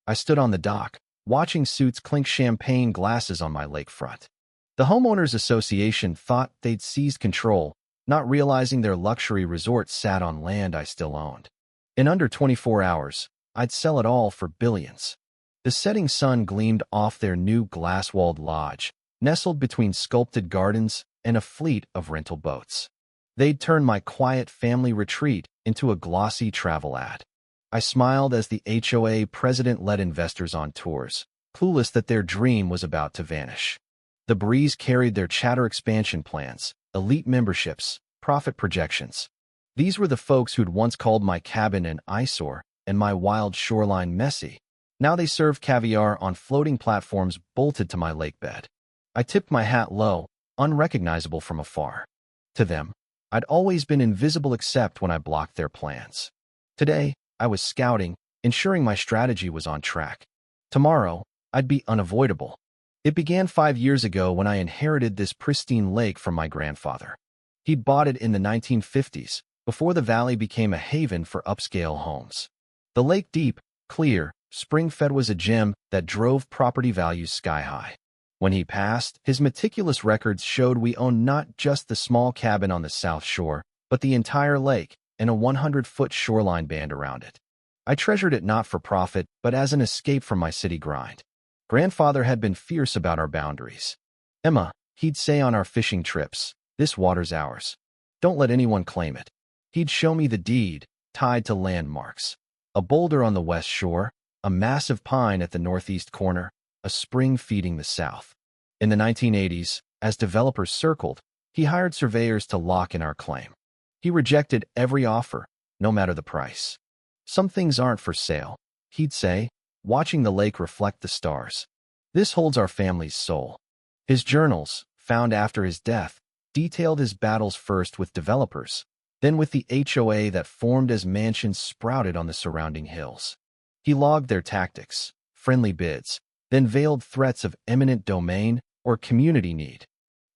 I stood on the dock, watching suits clink champagne glasses on my lakefront. The homeowners association thought they'd seized control, not realizing their luxury resort sat on land I still owned. In under 24 hours, I'd sell it all for billions. The setting sun gleamed off their new glass-walled lodge, nestled between sculpted gardens and a fleet of rental boats. They'd turned my quiet family retreat into a glossy travel ad. I smiled as the HOA president led investors on tours, clueless that their dream was about to vanish. The breeze carried their chatter expansion plans, elite memberships, profit projections. These were the folks who'd once called my cabin an eyesore and my wild shoreline messy. Now they serve caviar on floating platforms bolted to my lake bed. I tipped my hat low, unrecognizable from afar. To them, I'd always been invisible except when I blocked their plans. Today, I was scouting, ensuring my strategy was on track. Tomorrow, I'd be unavoidable. It began 5 years ago when I inherited this pristine lake from my grandfather. He'd bought it in the 1950s, before the valley became a haven for upscale homes. The lake deep, clear, spring-fed was a gem that drove property values sky-high. When he passed, his meticulous records showed we owned not just the small cabin on the south shore, but the entire lake and a 100-foot shoreline band around it. I treasured it not for profit, but as an escape from my city grind. Grandfather had been fierce about our boundaries. "Emma," he'd say on our fishing trips, "this water's ours. Don't let anyone claim it." He'd show me the deed, tied to landmarks. A boulder on the west shore, a massive pine at the northeast corner, a spring feeding the south. In the 1980s, as developers circled, he hired surveyors to lock in our claim. He rejected every offer, no matter the price. "Some things aren't for sale," he'd say, watching the lake reflect the stars. "This holds our family's soul." His journals, found after his death, detailed his battles first with developers, then with the HOA that formed as mansions sprouted on the surrounding hills. He logged their tactics, friendly bids, then veiled threats of eminent domain or community need.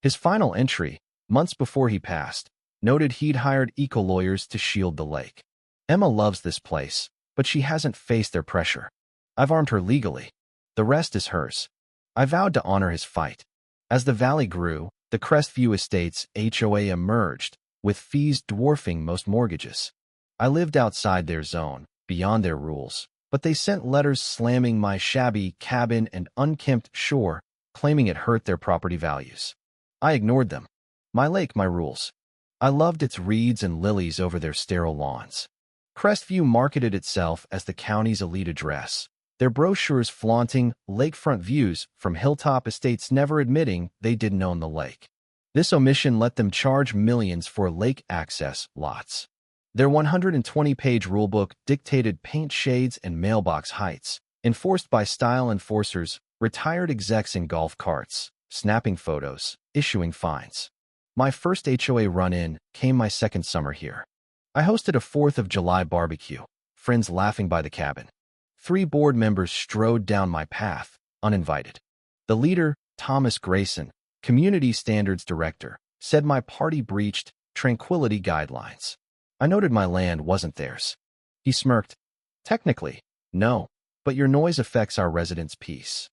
His final entry, months before he passed, noted he'd hired eco-lawyers to shield the lake. "Emma loves this place, but she hasn't faced their pressure. I've armed her legally. The rest is hers." I vowed to honor his fight. As the valley grew, the Crestview Estates HOA emerged, with fees dwarfing most mortgages. I lived outside their zone, beyond their rules, but they sent letters slamming my shabby cabin and unkempt shore, claiming it hurt their property values. I ignored them. My lake, my rules. I loved its reeds and lilies over their sterile lawns. Crestview marketed itself as the county's elite address, their brochures flaunting lakefront views from hilltop estates, never admitting they didn't own the lake. This omission let them charge millions for lake access lots. Their 120-page rulebook dictated paint shades and mailbox heights, enforced by style enforcers, retired execs in golf carts, snapping photos, issuing fines. My first HOA run-in came my second summer here. I hosted a 4th of July barbecue, friends laughing by the cabin. 3 board members strode down my path, uninvited. The leader, Thomas Grayson, Community Standards Director, said my party breached tranquility guidelines. I noted my land wasn't theirs. He smirked. "Technically, no, but your noise affects our residents' peace."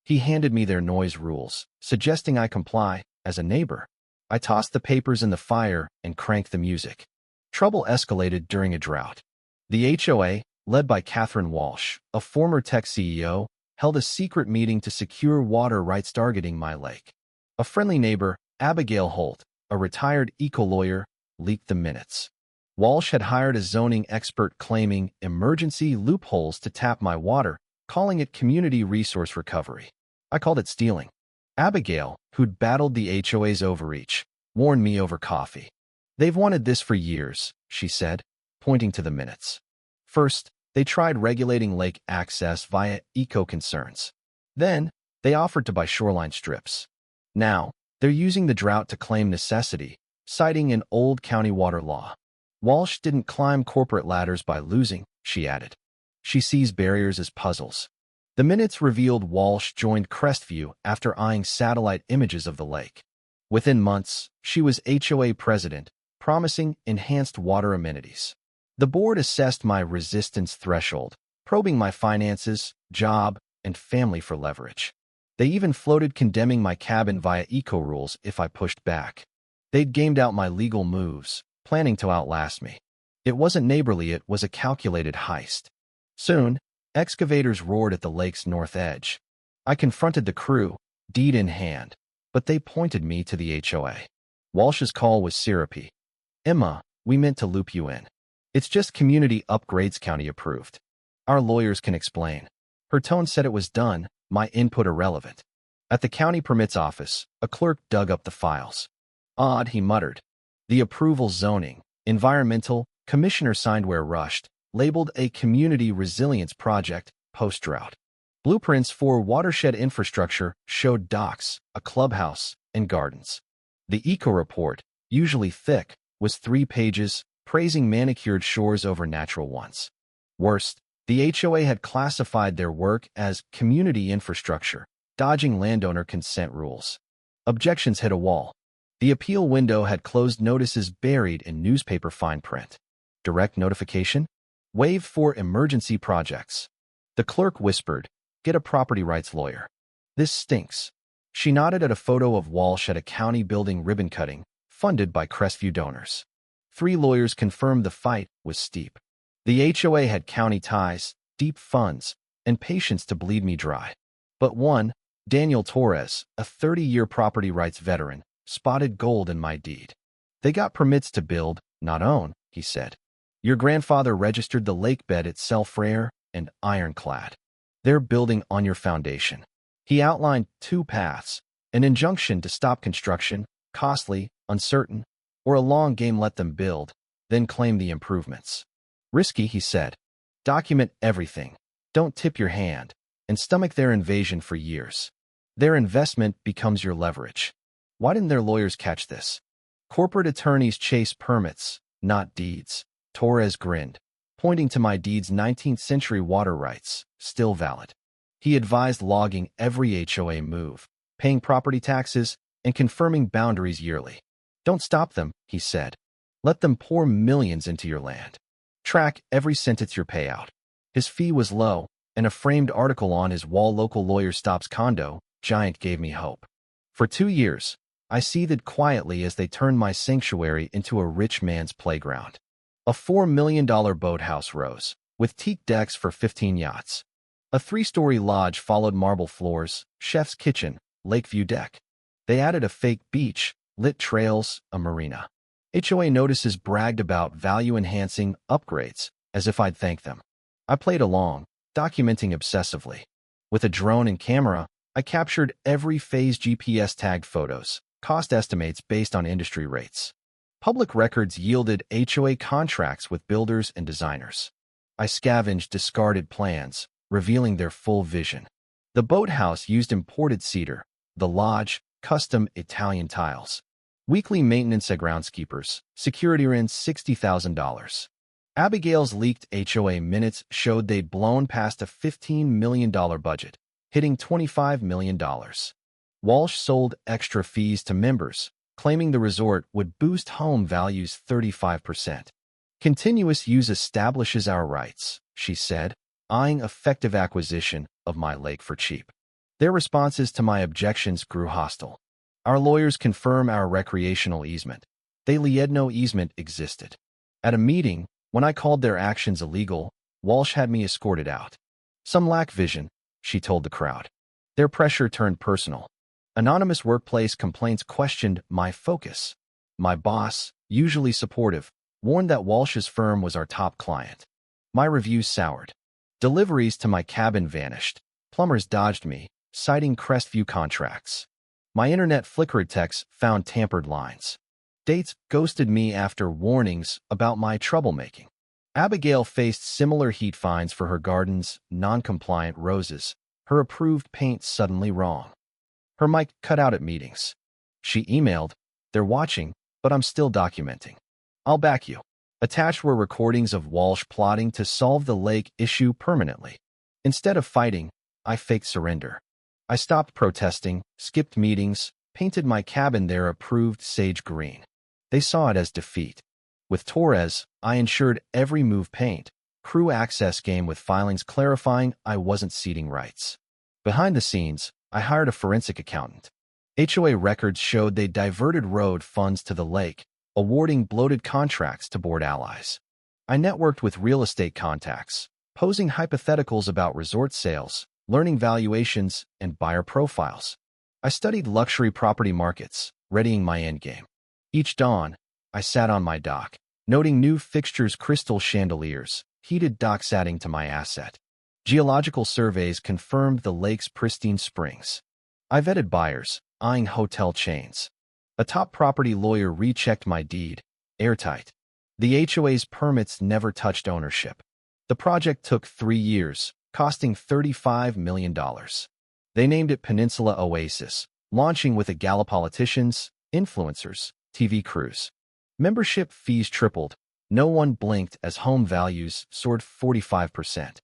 He handed me their noise rules, suggesting I comply as a neighbor. I tossed the papers in the fire and cranked the music. Trouble escalated during a drought. The HOA, led by Catherine Walsh, a former tech CEO, held a secret meeting to secure water rights targeting my lake. A friendly neighbor, Abigail Holt, a retired eco-lawyer, leaked the minutes. Walsh had hired a zoning expert claiming emergency loopholes to tap my water, calling it community resource recovery. I called it stealing. Abigail, who'd battled the HOA's overreach, warned me over coffee. "They've wanted this for years," she said, pointing to the minutes. First, they tried regulating lake access via eco-concerns. Then, they offered to buy shoreline strips. Now, they're using the drought to claim necessity, citing an old county water law. "Walsh didn't climb corporate ladders by losing," she added. "She sees barriers as puzzles." The minutes revealed Walsh joined Crestview after eyeing satellite images of the lake. Within months, she was HOA president, promising enhanced water amenities. The board assessed my resistance threshold, probing my finances, job, and family for leverage. They even floated condemning my cabin via eco-rules if I pushed back. They'd gamed out my legal moves, planning to outlast me. It wasn't neighborly, it was a calculated heist. Soon, excavators roared at the lake's north edge. I confronted the crew, deed in hand, but they pointed me to the HOA. Walsh's call was syrupy. "Emma, we meant to loop you in. It's just community upgrades county approved. Our lawyers can explain." Her tone said it was done, my input irrelevant. At the county permits office, a clerk dug up the files. "Odd," he muttered. The approval zoning, environmental, commissioner signed where rushed, labeled a community resilience project, post-drought. Blueprints for watershed infrastructure showed docks, a clubhouse, and gardens. The eco-report, usually thick, was 3 pages, praising manicured shores over natural ones. Worst, the HOA had classified their work as community infrastructure, dodging landowner consent rules. Objections hit a wall. The appeal window had closed notices buried in newspaper fine print. Direct notification? Waived for emergency projects. The clerk whispered, "Get a property rights lawyer. This stinks." She nodded at a photo of Walsh at a county building ribbon cutting, funded by Crestview donors. 3 lawyers confirmed the fight was steep. The HOA had county ties, deep funds, and patience to bleed me dry. But one, Daniel Torres, a 30-year property rights veteran, spotted gold in my deed. "They got permits to build, not own," he said. "Your grandfather registered the lake bed itself rare and ironclad. They're building on your foundation." He outlined 2 paths, an injunction to stop construction, costly, uncertain, or a long game let them build, then claim the improvements. "Risky," he said. "Document everything. Don't tip your hand, and stomach their invasion for years. Their investment becomes your leverage." Why didn't their lawyers catch this? Corporate attorneys chase permits, not deeds. Torres grinned, pointing to my deed's 19th century water rights, still valid. He advised logging every HOA move, paying property taxes, and confirming boundaries yearly. "Don't stop them," he said. "Let them pour millions into your land. Track every cent it's your payout." His fee was low, and a framed article on his wall, "Local lawyer stops condo giant," gave me hope. For 2 years, I seethed quietly as they turned my sanctuary into a rich man's playground. A $4 million boathouse rose, with teak decks for 15 yachts. A 3-story lodge followed, marble floors, chef's kitchen, lakeview deck. They added a fake beach, lit trails, a marina. HOA notices bragged about value-enhancing upgrades, as if I'd thank them. I played along, documenting obsessively. With a drone and camera, I captured every phase, GPS-tagged photos, cost estimates based on industry rates. Public records yielded HOA contracts with builders and designers. I scavenged discarded plans, revealing their full vision. The boathouse used imported cedar, the lodge, custom Italian tiles. Weekly maintenance at groundskeepers, security rent $60,000. Abigail's leaked HOA minutes showed they'd blown past a $15 million budget, hitting $25 million. Walsh sold extra fees to members, claiming the resort would boost home values 35%. "Continuous use establishes our rights," she said, eyeing effective acquisition of my lake for cheap. Their responses to my objections grew hostile. "Our lawyers confirm our recreational easement. They lied no easement existed." At a meeting, when I called their actions illegal, Walsh had me escorted out. "Some lack vision," she told the crowd. Their pressure turned personal. Anonymous workplace complaints questioned my focus. My boss, usually supportive, warned that Walsh's firm was our top client. My reviews soured. Deliveries to my cabin vanished. Plumbers dodged me, citing Crestview contracts. My internet flickered, texts found tampered lines. Dates ghosted me after warnings about my troublemaking. Abigail faced similar heat fines for her garden's non-compliant roses, her approved paint suddenly wrong. Her mic cut out at meetings. She emailed, "They're watching, but I'm still documenting. I'll back you." Attached were recordings of Walsh plotting to solve the lake issue permanently. Instead of fighting, I faked surrender. I stopped protesting, skipped meetings, painted my cabin their approved sage green. They saw it as defeat. With Torres, I ensured every move paint, Crew access game with filings clarifying I wasn't ceding rights. Behind the scenes, I hired a forensic accountant. HOA records showed they diverted road funds to the lake, awarding bloated contracts to board allies. I networked with real estate contacts, posing hypotheticals about resort sales, learning valuations, and buyer profiles. I studied luxury property markets, readying my endgame. Each dawn, I sat on my dock, noting new fixtures, crystal chandeliers, heated docks adding to my asset. Geological surveys confirmed the lake's pristine springs. I vetted buyers, eyeing hotel chains. A top property lawyer rechecked my deed, airtight. The HOA's permits never touched ownership. The project took 3 years, costing $35 million. They named it Peninsula Oasis, launching with a gala politicians, influencers, TV crews. Membership fees tripled. No one blinked as home values soared 45%.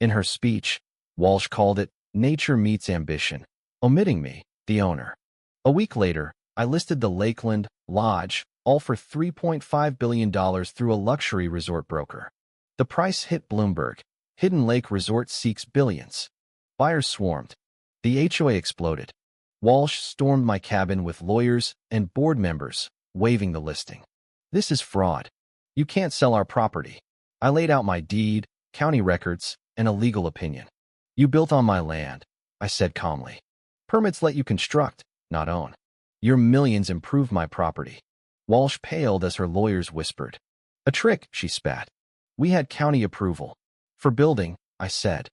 In her speech, Walsh called it nature meets ambition, omitting me, the owner. A week later, I listed the Lakeland Lodge, all for $3.5 billion through a luxury resort broker. The price hit Bloomberg. Hidden Lake Resort seeks billions. Buyers swarmed. The HOA exploded. Walsh stormed my cabin with lawyers and board members, waving the listing. This is fraud. You can't sell our property. I laid out my deed, county records, and a legal opinion. You built on my land, I said calmly. Permits let you construct, not own. Your millions improved my property. Walsh paled as her lawyers whispered. A trick, she spat. We had county approval. For building, I said.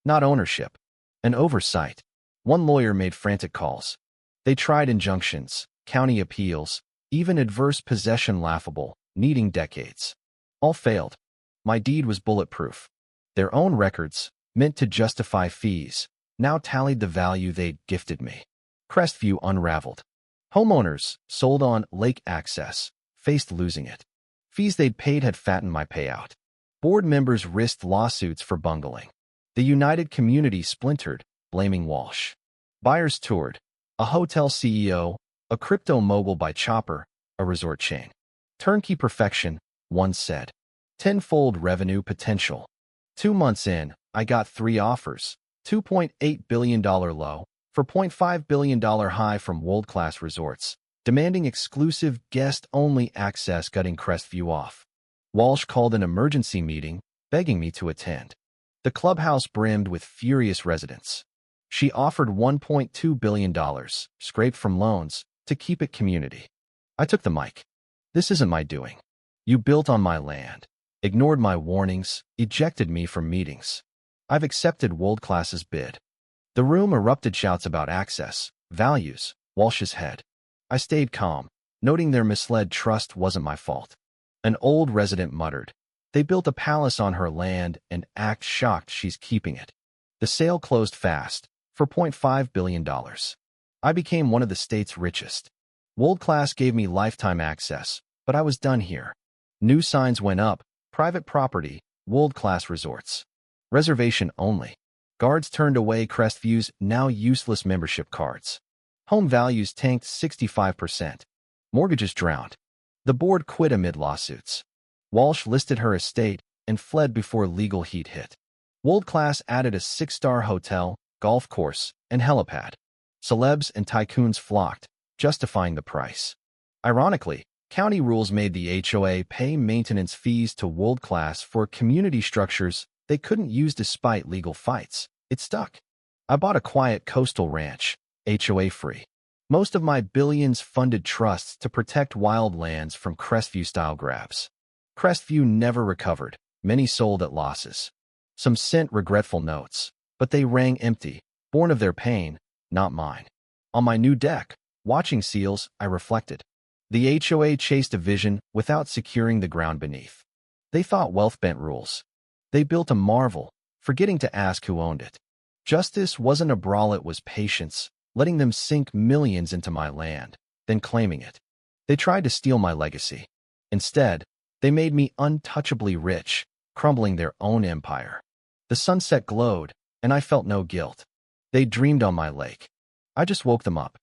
Not ownership. An oversight. One lawyer made frantic calls. They tried injunctions, county appeals, even adverse possession laughable, needing decades. All failed. My deed was bulletproof. Their own records, meant to justify fees, now tallied the value they'd gifted me. Crestview unraveled. Homeowners, sold on lake access, faced losing it. Fees they'd paid had fattened my payout. Board members risked lawsuits for bungling. The united community splintered, blaming Walsh. Buyers toured. A hotel CEO, a crypto mogul by Chopper, a resort chain. Turnkey perfection, one said. Tenfold revenue potential. 2 months in, I got 3 offers. $2.8 billion low, for $0.5 billion high from world-class resorts, demanding exclusive guest-only access, cutting Crestview off. Walsh called an emergency meeting, begging me to attend. The clubhouse brimmed with furious residents. She offered $1.2 billion, scraped from loans, to keep it community. I took the mic. This isn't my doing. You built on my land, ignored my warnings, ejected me from meetings. I've accepted world-class's bid. The room erupted shouts about access, values, Walsh's head. I stayed calm, noting their misled trust wasn't my fault. An old resident muttered, they built a palace on her land and act shocked she's keeping it. The sale closed fast, for $0.5 billion. I became one of the state's richest. World Class gave me lifetime access, but I was done here. New signs went up, private property, World Class resorts. Reservation only. Guards turned away Crestview's now useless membership cards. Home values tanked 65%. Mortgages drowned. The board quit amid lawsuits. Walsh listed her estate and fled before legal heat hit. World Class added a 6-star hotel, golf course, and helipad. Celebs and tycoons flocked, justifying the price. Ironically, county rules made the HOA pay maintenance fees to World Class for community structures they couldn't use despite legal fights. It stuck. I bought a quiet coastal ranch, HOA-free. Most of my billions funded trusts to protect wildlands from Crestview-style grabs. Crestview never recovered. Many sold at losses. Some sent regretful notes, but they rang empty, born of their pain, not mine. On my new deck, watching seals, I reflected. The HOA chased a vision without securing the ground beneath. They thought wealth bent rules. They built a marvel, forgetting to ask who owned it. Justice wasn't a brawl, it was patience, letting them sink millions into my land, then claiming it. They tried to steal my legacy. Instead, they made me untouchably rich, crumbling their own empire. The sunset glowed, and I felt no guilt. They dreamed on my lake. I just woke them up.